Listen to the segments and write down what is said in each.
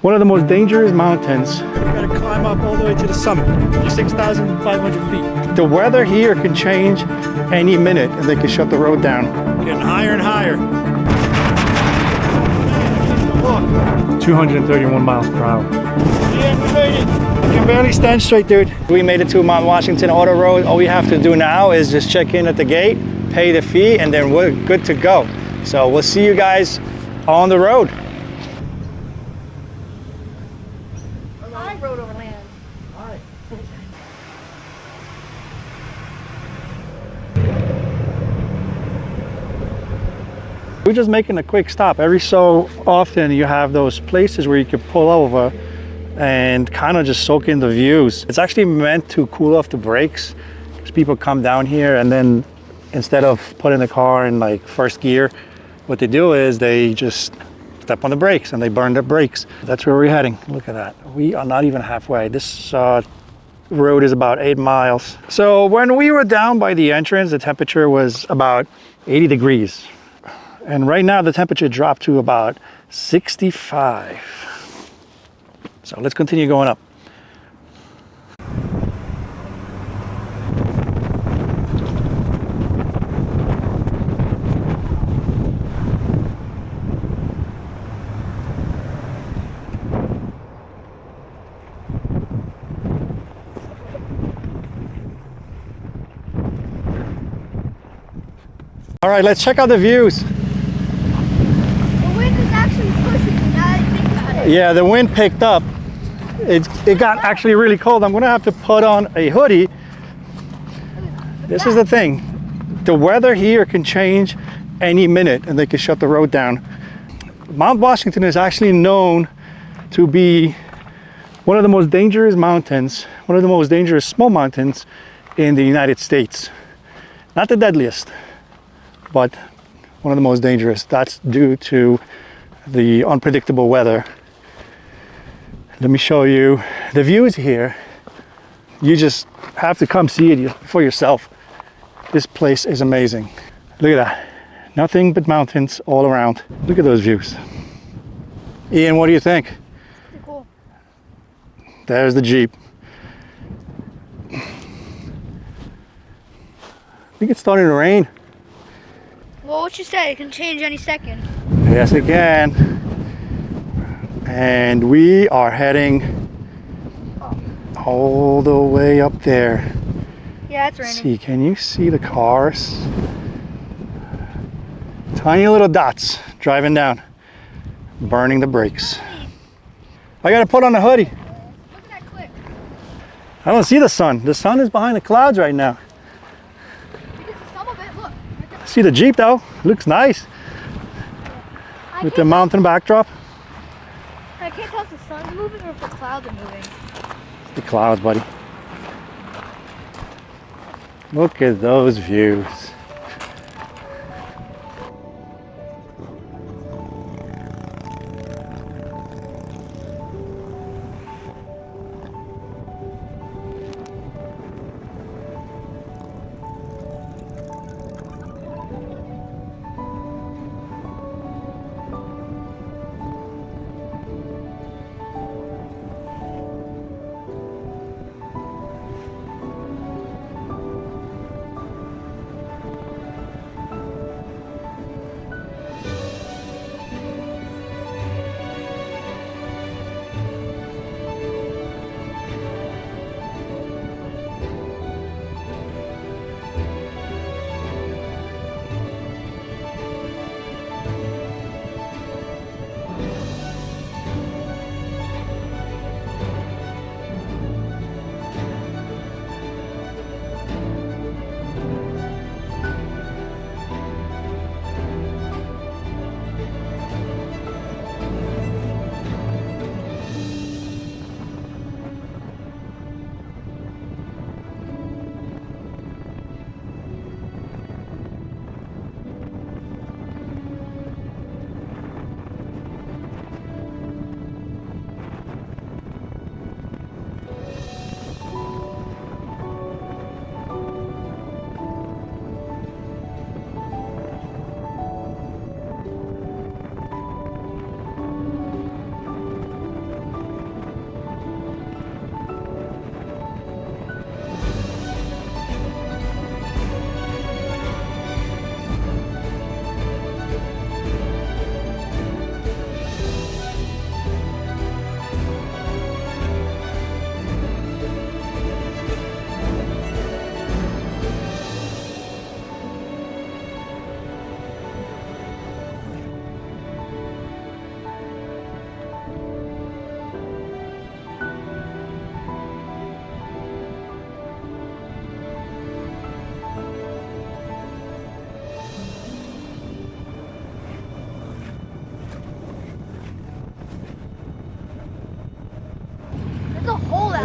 One of the most dangerous mountains. We gotta climb up all the way to the summit, 6,500 feet. The weather here can change any minute and they can shut the road down. Getting higher and higher. 231 miles per hour. Yeah, we made it. You can barely stand straight, dude. We made it to Mount Washington Auto Road. All we have to do now is just check in at the gate, pay the fee, and then we're good to go. So we'll see you guys on the road. Hi, RDoLand. Hi. We're just making a quick stop. Every so often you have those places where you can pull over and kind of just soak in the views. It's actually meant to cool off the brakes because people come down here and then instead of putting the car in like first gear, what they do is they just step on the brakes and they burn their brakes. That's where we're heading. Look at that. We are not even halfway. This road is about 8 miles. So when we were down by the entrance, the temperature was about 80 degrees. And right now the temperature dropped to about 65. So let's continue going up. All right, let's check out the views. Yeah, the wind picked up. It got actually really cold. I'm gonna have to put on a hoodie. This is the thing. The weather here can change any minute and they can shut the road down. Mount Washington is actually known to be one of the most dangerous mountains, one of the most dangerous small mountains in the United States. Not the deadliest, but one of the most dangerous. That's due to the unpredictable weather. Let me show you the views here. You just have to come see it for yourself. This place is amazing. Look at that. Nothing but mountains all around. Look at those views. Ian, what do you think? Pretty cool. There's the Jeep. I think it's starting to rain. Well, what you say? It can change any second. Yes, it can. And we are heading all the way up there. Yeah, it's raining. See, can you see the cars? Tiny little dots driving down, burning the brakes. I gotta put on a hoodie. Look at that click. I don't see the sun. The sun is behind the clouds right now. Because some of it, look. Right there. See the Jeep though, looks nice. With the mountain backdrop. I can't tell if the sun's moving or if the clouds are moving. It's the clouds, buddy. Look at those views.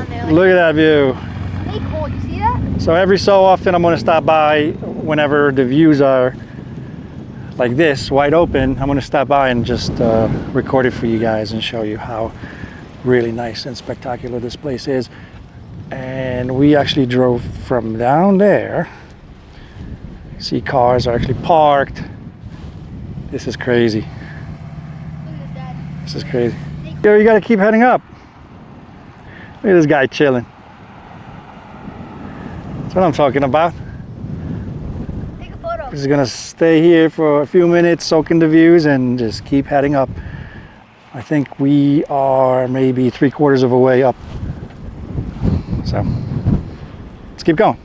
down there. Like, Look at that view. snake hole, you see that? So every so often I'm going to stop by whenever the views are like this, wide open. I'm going to stop by and just record it for you guys and show you how really nice and spectacular this place is. And we actually drove from down there. See, cars are actually parked. This is crazy. Look at this, Dad. This is crazy. Yo, you got to keep heading up. Look at this guy chilling. That's what I'm talking about. Take a photo. Just gonna stay here for a few minutes, soak in the views, and just keep heading up. I think we are maybe 3/4 of a way up. So let's keep going.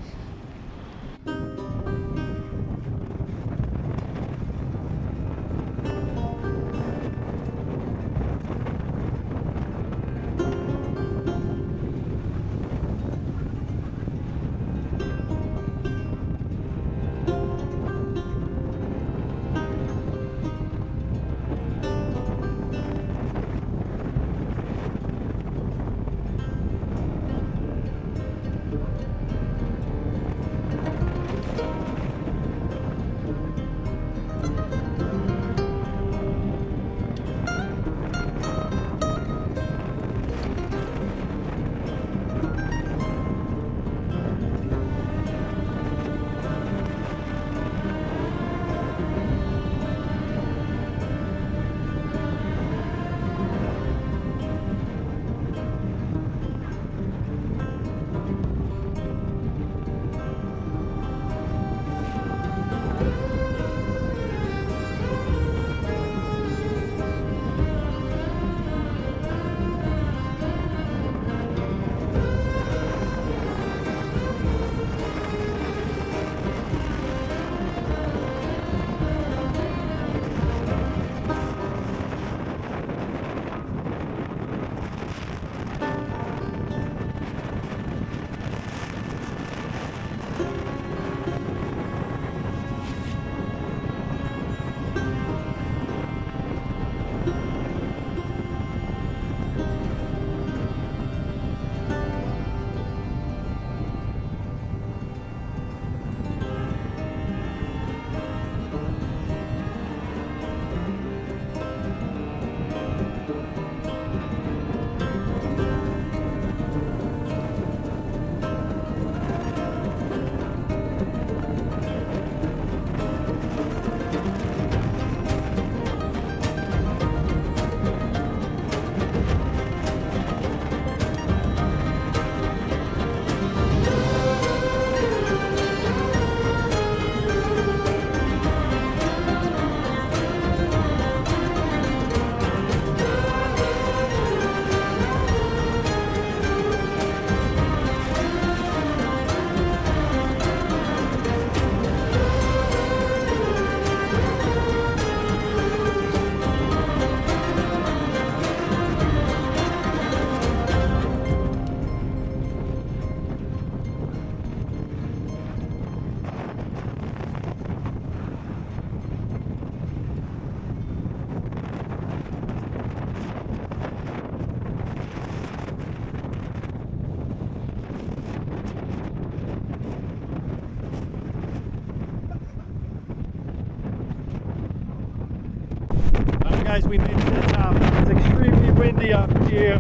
Guys, we made it to the top. It's extremely windy up here.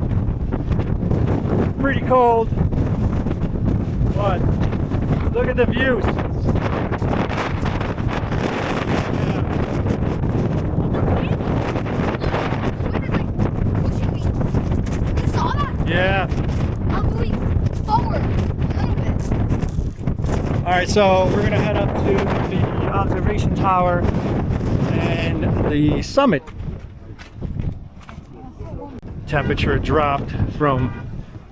Pretty cold. But look at the views. Yeah. I'm going forward a little bit. All right, so we're gonna head up to the observation tower and the summit. Temperature dropped from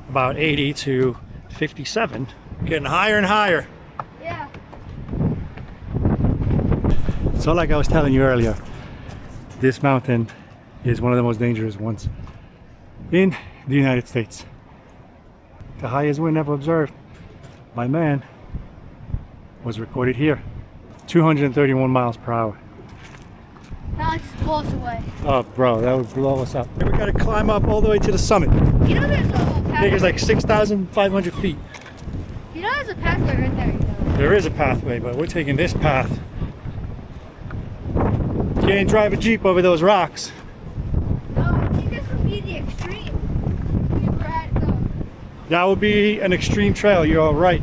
about 80 to 57. Getting higher and higher. Yeah. So like I was telling you earlier, this mountain is one of the most dangerous ones in the United States. The highest wind ever observed by man was recorded here. 231 miles per hour. Now it's blows away. Oh bro, that would blow us up. We gotta climb up all the way to the summit. You know there's a I think it's like 6,500 feet. You know there's a pathway right there. You know. There is a pathway, but we're taking this path. You can't drive a Jeep over those rocks. No, I think this would be the extreme. We were at the... That would be an extreme trail, you're all right.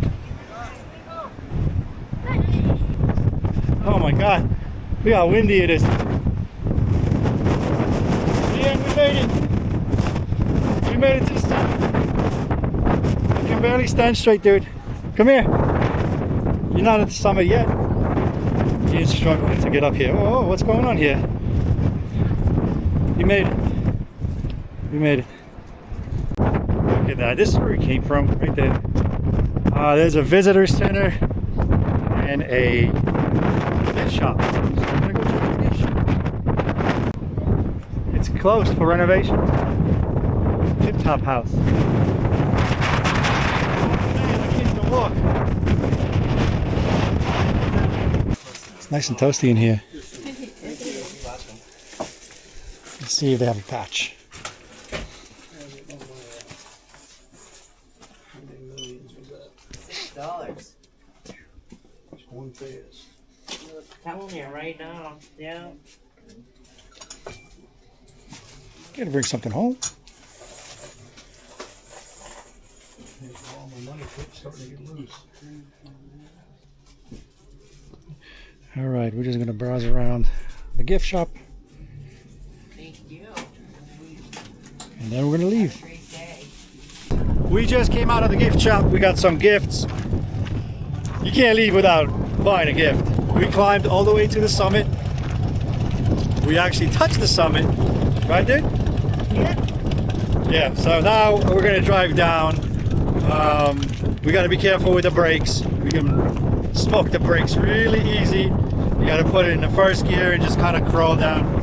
Oh my God, look how windy it is. Yeah, we made it. We made it to the summit. I can barely stand straight, dude. Come here. You're not at the summit yet. He's struggling to get up here. Oh, what's going on here? You made it. We made it. Look at that. This is where we came from, right there. There's a visitor center and a gift shop. So I'm gonna go check the gift shop. It's closed for renovation. Tip top house. Man, the kids don't walk. It's nice and toasty in here. Let's see if they have a patch. $6. One fast. Telling you right now, yeah. Gotta bring something home. All my money quit starting to get loose. All right, we're just gonna browse around the gift shop Thank you. and then we're gonna leave. Great day. We just came out of the gift shop. We got some gifts. You can't leave without buying a gift. We climbed all the way to the summit. We actually touched the summit, right, dude? Yeah, so now we're gonna drive down. We gotta be careful with the brakes. We can smoke the brakes really easy. You gotta put it in the first gear and just kind of crawl down.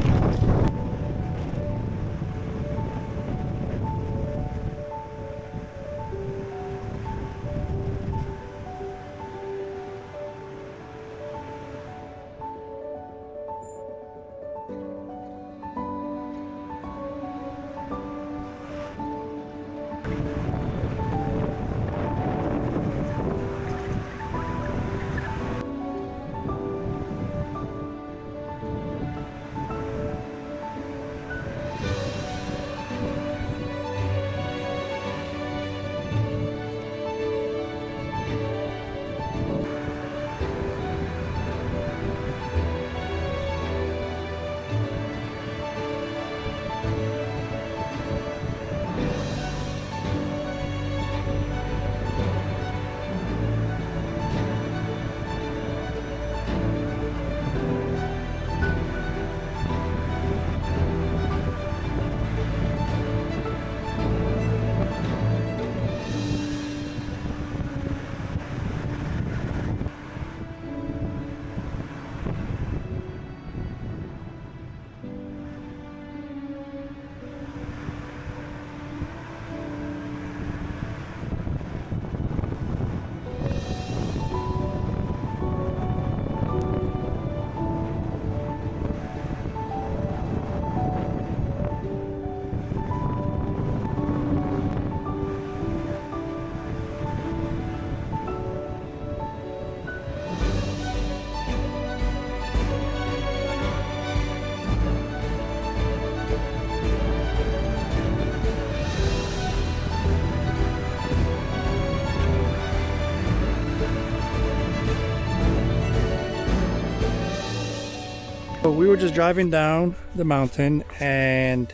So we were just driving down the mountain, and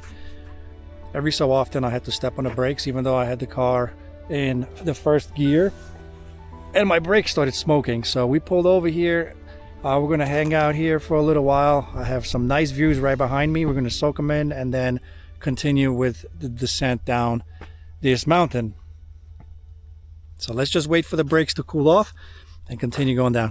every so often I had to step on the brakes even though I had the car in the first gear, and my brakes started smoking. So we pulled over here. We're gonna hang out here for a little while. I have some nice views right behind me. We're gonna soak them in and then continue with the descent down this mountain. So let's just wait for the brakes to cool off and continue going down.